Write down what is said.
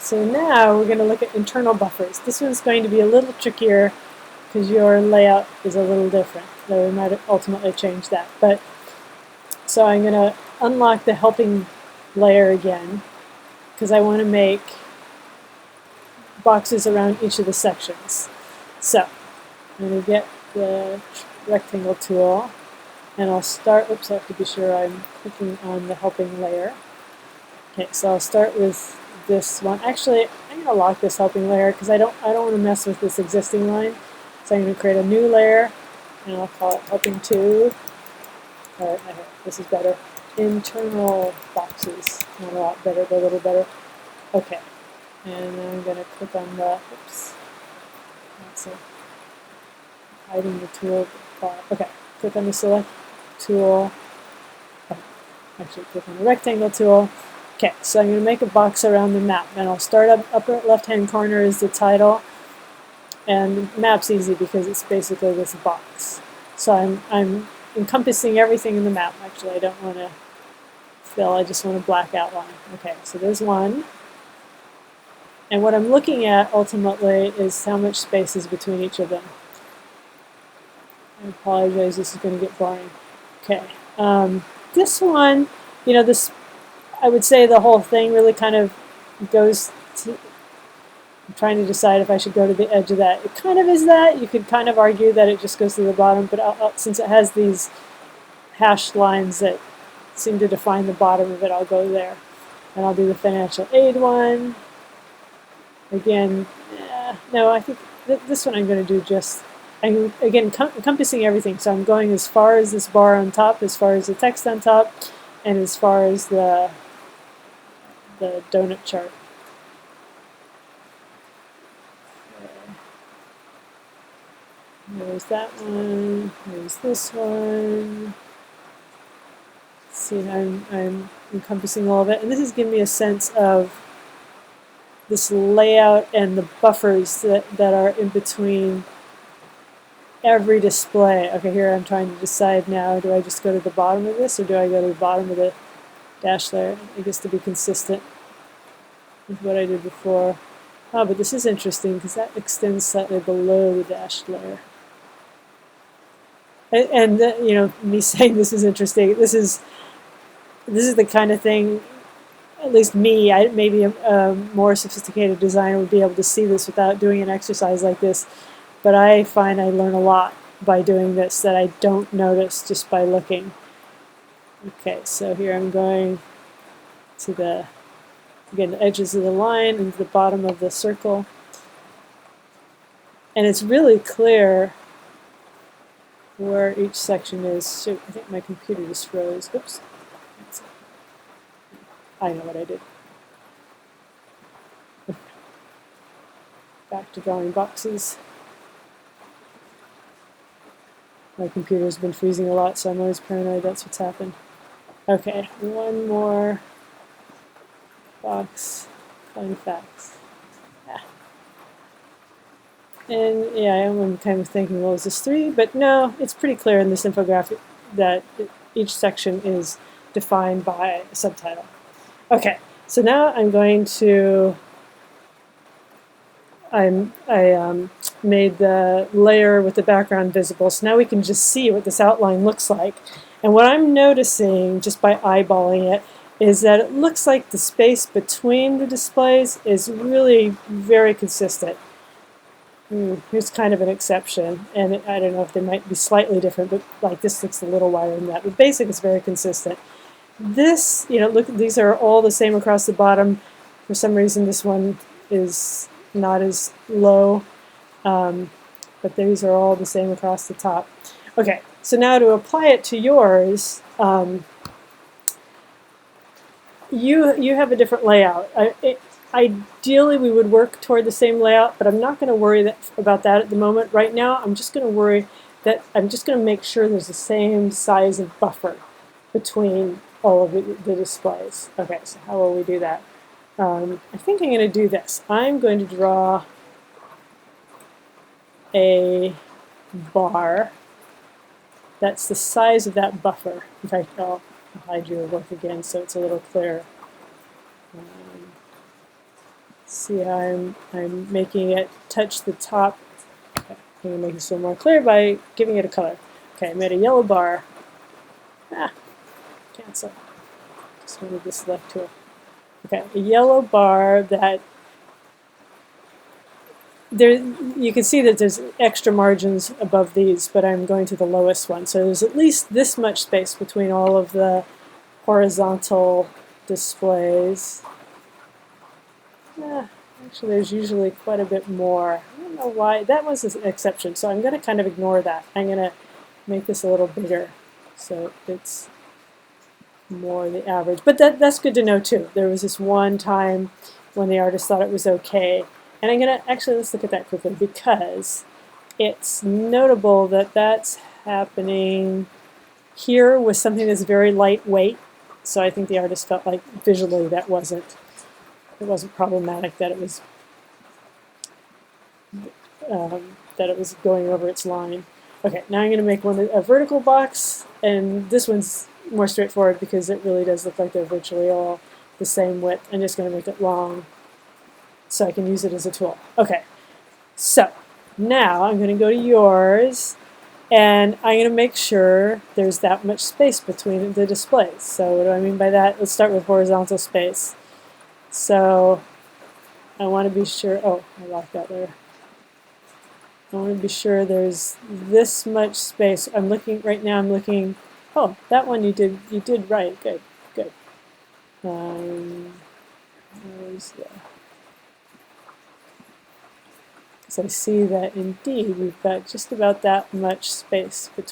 so now we're going to look at internal buffers. This one's going to be a little trickier because your layout is a little different, though we might ultimately change that. But so I'm going to unlock the helping layer again because I want to make boxes around each of the sections. So I'm going to get the rectangle tool, and I'll start, oops, I have to be sure I'm clicking on the helping layer. Okay, so I'll start with this one. Actually, I'm going to lock this helping layer because I don't want to mess with this existing line. So I'm going to create a new layer, and I'll call it helping 2. All right, this is better. Internal boxes. Not a lot better, but a little better. Okay, and then I'm going to click on the, oops, that's it. Hiding the tool bar. Okay, click on the select tool. Oh, actually, click on the rectangle tool. Okay, so I'm going to make a box around the map, and I'll start up upper left-hand corner is the title, and map's easy because it's basically this box. So I'm encompassing everything in the map. Actually, I don't want to fill, I just want a black outline. Okay, so there's one. And what I'm looking at ultimately is how much space is between each of them. I apologize, this is going to get boring. Okay, this one, you know, this, I would say the whole thing really kind of goes to, I'm trying to decide if I should go to the edge of that. It kind of is that. You could kind of argue that it just goes to the bottom, but since it has these hashed lines that seem to define the bottom of it, I'll go there. And I'll do the financial aid one. Again, no, I think this one I'm going to do just, I'm again encompassing everything. So I'm going as far as this bar on top, as far as the text on top, and as far as the donut chart. There's that one, there's this one. See, I'm encompassing all of it, and this is giving me a sense of this layout and the buffers that are in between every display. Okay, here I'm trying to decide now, do I just go to the bottom of this, or do I go to the bottom of the dash layer? I guess to be consistent with what I did before. Oh, but this is interesting because that extends slightly below the dashed layer. And you know, me saying this is interesting, this is the kind of thing, at least me, maybe a more sophisticated designer would be able to see this without doing an exercise like this. But I find I learn a lot by doing this that I don't notice just by looking. Okay, so here I'm going to the, again, the edges of the line and the bottom of the circle. And it's really clear where each section is. Shoot, I think my computer just froze. Oops. I know what I did. Back to drawing boxes. My computer's been freezing a lot, so I'm always paranoid that's what's happened. Okay, one more box. Fun facts. Yeah. And yeah, I'm kind of thinking, well, is this 3? But no, it's pretty clear in this infographic that each section is defined by a subtitle. Okay, so now I'm going to, I made the layer with the background visible, so now we can just see what this outline looks like. And what I'm noticing just by eyeballing it is that it looks like the space between the displays is really very consistent. Here's kind of an exception, and I don't know if they might be slightly different, but like this looks a little wider than that. But basic is very consistent. This, you know, look, these are all the same across the bottom. For some reason, this one is not as low, but these are all the same across the top. Okay, so now to apply it to yours, you have a different layout. Ideally, we would work toward the same layout, but I'm not going to worry about that at the moment. Right now, I'm just going to worry that I'm just going to make sure there's the same size of buffer between all of the displays. Okay, so how will we do that? I think I'm going to do this. I'm going to draw a bar that's the size of that buffer. In fact, I'll hide your work again so it's a little clearer. See how I'm making it touch the top. Okay, I'm going to make this a little more clear by giving it a color. Okay, I made a yellow bar. Cancel. Just wanted the select tool. Okay, a yellow bar that there, you can see that there's extra margins above these, but I'm going to the lowest one. So there's at least this much space between all of the horizontal displays. Actually, there's usually quite a bit more. I don't know why. That was an exception, so I'm going to kind of ignore that. I'm going to make this a little bigger so it's more the average. But that's good to know, too. There was this one time when the artist thought it was okay. And I'm going to, actually, let's look at that quickly, because it's notable that that's happening here with something that's very lightweight. So I think the artist felt like visually that it wasn't problematic, that it was going over its line. Okay, now I'm going to make a vertical box, and this one's more straightforward because it really does look like they're virtually all the same width. I'm just going to make it long so I can use it as a tool. Okay, so now I'm going to go to yours, and I'm going to make sure there's that much space between the displays. So what do I mean by that? Let's start with horizontal space. So I want to be sure, oh, I locked that there. I want to be sure there's this much space. I'm looking, right now I'm looking, oh, that one you did right, good, good. Where's the, so I see that indeed we've got just about that much space between